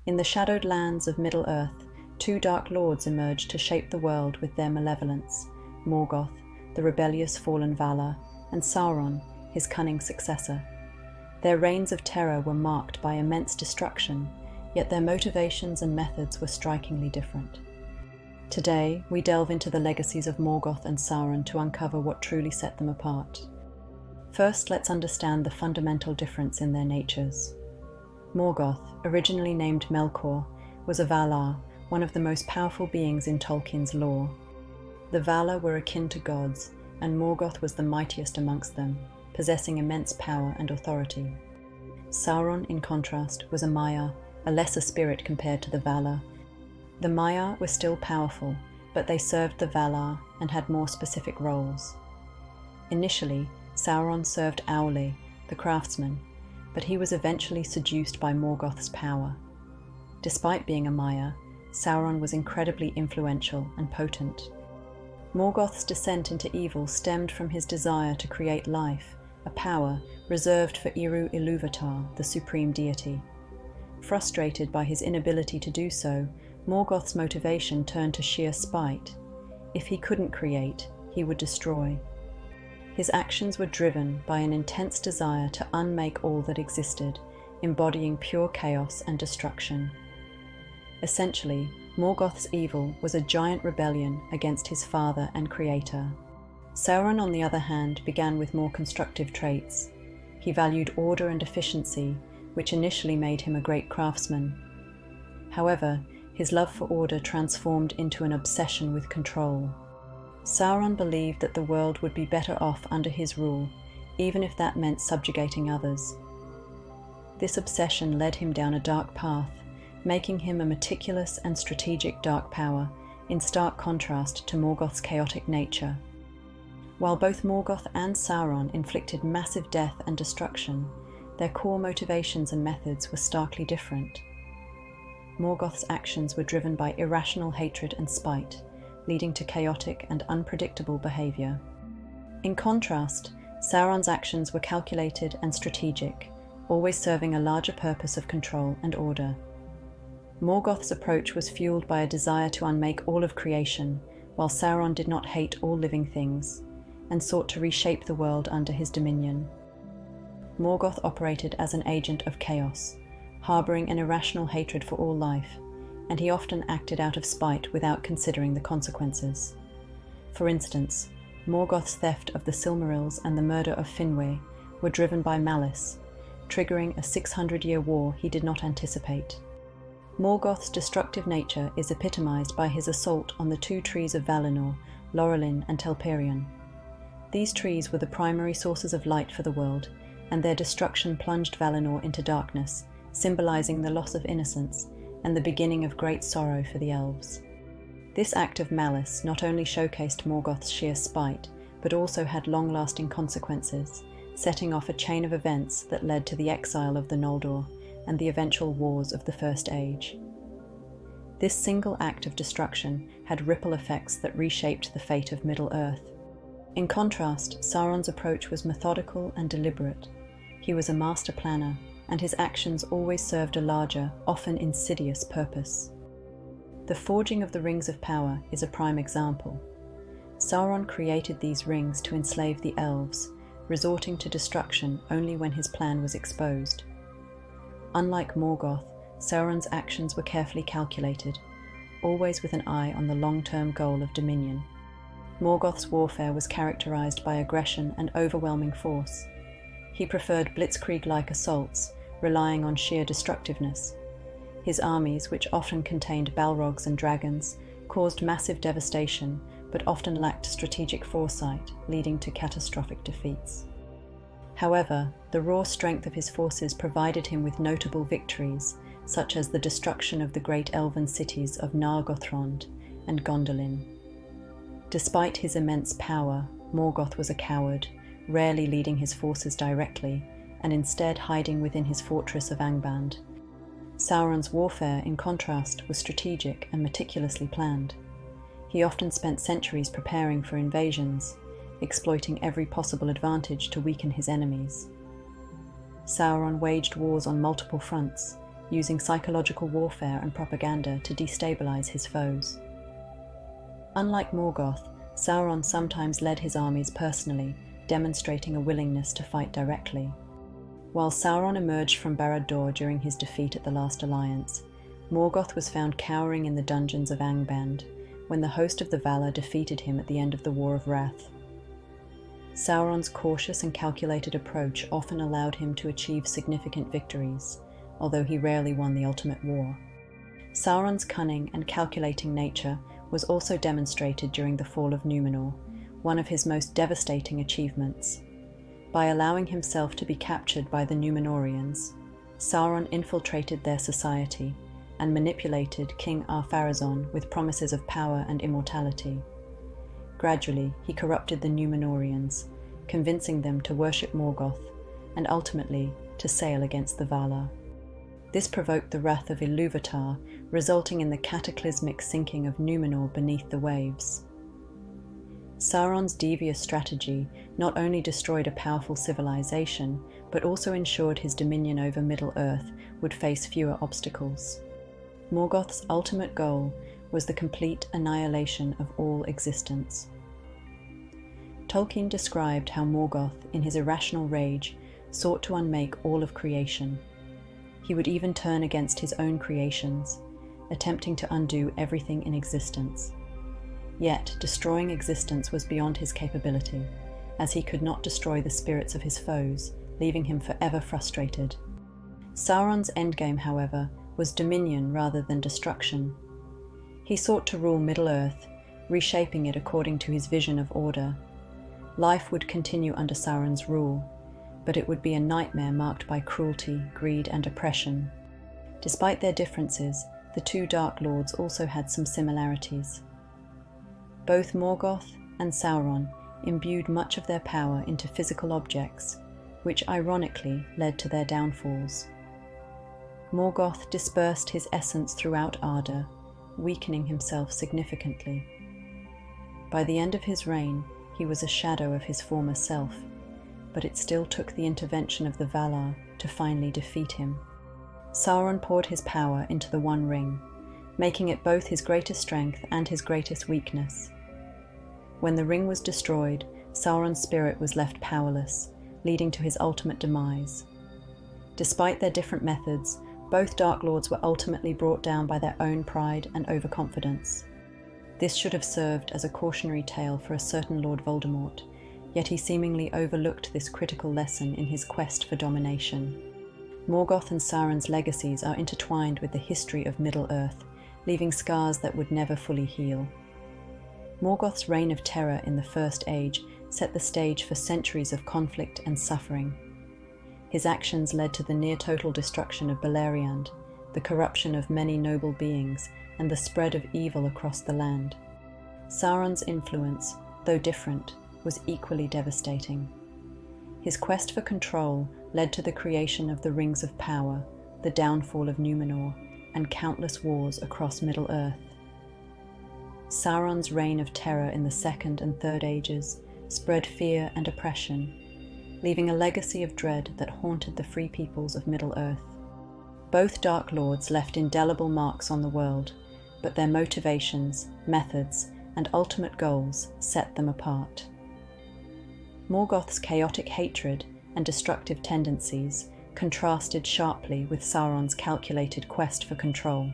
In the shadowed lands of Middle-earth, two dark lords emerged to shape the world with their malevolence: Morgoth, the rebellious fallen Valar, and Sauron, his cunning successor. Their reigns of terror were marked by immense destruction, yet their motivations and methods were strikingly different. Today, we delve into the legacies of Morgoth and Sauron to uncover what truly set them apart. First, let's understand the fundamental difference in their natures. Morgoth, originally named Melkor, was a Valar, one of the most powerful beings in Tolkien's lore. The Valar were akin to gods, and Morgoth was the mightiest amongst them, possessing immense power and authority. Sauron, in contrast, was a Maiar, a lesser spirit compared to the Valar. The Maiar were still powerful, but they served the Valar and had more specific roles. Initially, Sauron served Aule, the craftsman, but he was eventually seduced by Morgoth's power. Despite being a Maiar, Sauron was incredibly influential and potent. Morgoth's descent into evil stemmed from his desire to create life, a power reserved for Eru Ilúvatar, the supreme deity. Frustrated by his inability to do so, Morgoth's motivation turned to sheer spite. If he couldn't create, he would destroy. His actions were driven by an intense desire to unmake all that existed, embodying pure chaos and destruction. Essentially, Morgoth's evil was a giant rebellion against his father and creator. Sauron, on the other hand, began with more constructive traits. He valued order and efficiency, which initially made him a great craftsman. However, his love for order transformed into an obsession with control. Sauron believed that the world would be better off under his rule, even if that meant subjugating others. This obsession led him down a dark path, making him a meticulous and strategic dark power, in stark contrast to Morgoth's chaotic nature. While both Morgoth and Sauron inflicted massive death and destruction, their core motivations and methods were starkly different. Morgoth's actions were driven by irrational hatred and spite, leading to chaotic and unpredictable behavior. In contrast, Sauron's actions were calculated and strategic, always serving a larger purpose of control and order. Morgoth's approach was fueled by a desire to unmake all of creation, while Sauron did not hate all living things, and sought to reshape the world under his dominion. Morgoth operated as an agent of chaos, harboring an irrational hatred for all life, and he often acted out of spite without considering the consequences. For instance, Morgoth's theft of the Silmarils and the murder of Finwë were driven by malice, triggering a 600-year war he did not anticipate. Morgoth's destructive nature is epitomized by his assault on the two trees of Valinor, Laurelin and Telperion. These trees were the primary sources of light for the world, and their destruction plunged Valinor into darkness, symbolizing the loss of innocence and the beginning of great sorrow for the elves. This act of malice not only showcased Morgoth's sheer spite, but also had long-lasting consequences, setting off a chain of events that led to the exile of the Noldor and the eventual wars of the First Age. This single act of destruction had ripple effects that reshaped the fate of Middle-earth. In contrast, Sauron's approach was methodical and deliberate. He was a master planner, and his actions always served a larger, often insidious purpose. The forging of the Rings of Power is a prime example. Sauron created these rings to enslave the elves, resorting to destruction only when his plan was exposed. Unlike Morgoth, Sauron's actions were carefully calculated, always with an eye on the long-term goal of dominion. Morgoth's warfare was characterized by aggression and overwhelming force. He preferred blitzkrieg-like assaults, relying on sheer destructiveness. His armies, which often contained balrogs and dragons, caused massive devastation, but often lacked strategic foresight, leading to catastrophic defeats. However, the raw strength of his forces provided him with notable victories, such as the destruction of the great elven cities of Nargothrond and Gondolin. Despite his immense power, Morgoth was a coward, rarely leading his forces directly, and instead hiding within his fortress of Angband. Sauron's warfare, in contrast, was strategic and meticulously planned. He often spent centuries preparing for invasions, exploiting every possible advantage to weaken his enemies. Sauron waged wars on multiple fronts, using psychological warfare and propaganda to destabilize his foes. Unlike Morgoth, Sauron sometimes led his armies personally, demonstrating a willingness to fight directly. While Sauron emerged from Barad-dûr during his defeat at the Last Alliance, Morgoth was found cowering in the dungeons of Angband when the host of the Valar defeated him at the end of the War of Wrath. Sauron's cautious and calculated approach often allowed him to achieve significant victories, although he rarely won the ultimate war. Sauron's cunning and calculating nature was also demonstrated during the fall of Númenor, one of his most devastating achievements. By allowing himself to be captured by the Númenóreans, Sauron infiltrated their society and manipulated King Ar-Pharazôn with promises of power and immortality. Gradually, he corrupted the Númenóreans, convincing them to worship Morgoth and ultimately to sail against the Valar. This provoked the wrath of Ilúvatar, resulting in the cataclysmic sinking of Númenor beneath the waves. Sauron's devious strategy not only destroyed a powerful civilization, but also ensured his dominion over Middle-earth would face fewer obstacles. Morgoth's ultimate goal was the complete annihilation of all existence. Tolkien described how Morgoth, in his irrational rage, sought to unmake all of creation. He would even turn against his own creations, attempting to undo everything in existence. Yet, destroying existence was beyond his capability, as he could not destroy the spirits of his foes, leaving him forever frustrated. Sauron's endgame, however, was dominion rather than destruction. He sought to rule Middle-earth, reshaping it according to his vision of order. Life would continue under Sauron's rule, but it would be a nightmare marked by cruelty, greed, and oppression. Despite their differences, the two Dark Lords also had some similarities. Both Morgoth and Sauron imbued much of their power into physical objects, which ironically led to their downfalls. Morgoth dispersed his essence throughout Arda, weakening himself significantly. By the end of his reign, he was a shadow of his former self, but it still took the intervention of the Valar to finally defeat him. Sauron poured his power into the One Ring, making it both his greatest strength and his greatest weakness. When the ring was destroyed, Sauron's spirit was left powerless, leading to his ultimate demise. Despite their different methods, both Dark Lords were ultimately brought down by their own pride and overconfidence. This should have served as a cautionary tale for a certain Lord Voldemort, yet he seemingly overlooked this critical lesson in his quest for domination. Morgoth and Sauron's legacies are intertwined with the history of Middle-earth, leaving scars that would never fully heal. Morgoth's reign of terror in the First Age set the stage for centuries of conflict and suffering. His actions led to the near-total destruction of Beleriand, the corruption of many noble beings, and the spread of evil across the land. Sauron's influence, though different, was equally devastating. His quest for control led to the creation of the Rings of Power, the downfall of Númenor, and countless wars across Middle-earth. Sauron's reign of terror in the Second and Third Ages spread fear and oppression, leaving a legacy of dread that haunted the free peoples of Middle-earth. Both Dark Lords left indelible marks on the world, but their motivations, methods, and ultimate goals set them apart. Morgoth's chaotic hatred and destructive tendencies contrasted sharply with Sauron's calculated quest for control.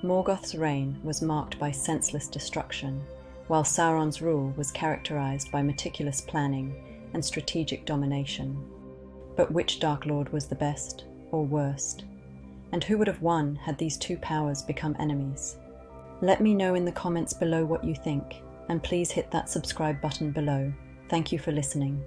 Morgoth's reign was marked by senseless destruction, while Sauron's rule was characterized by meticulous planning and strategic domination. But which Dark Lord was the best or worst? And who would have won had these two powers become enemies? Let me know in the comments below what you think, and please hit that subscribe button below. Thank you for listening.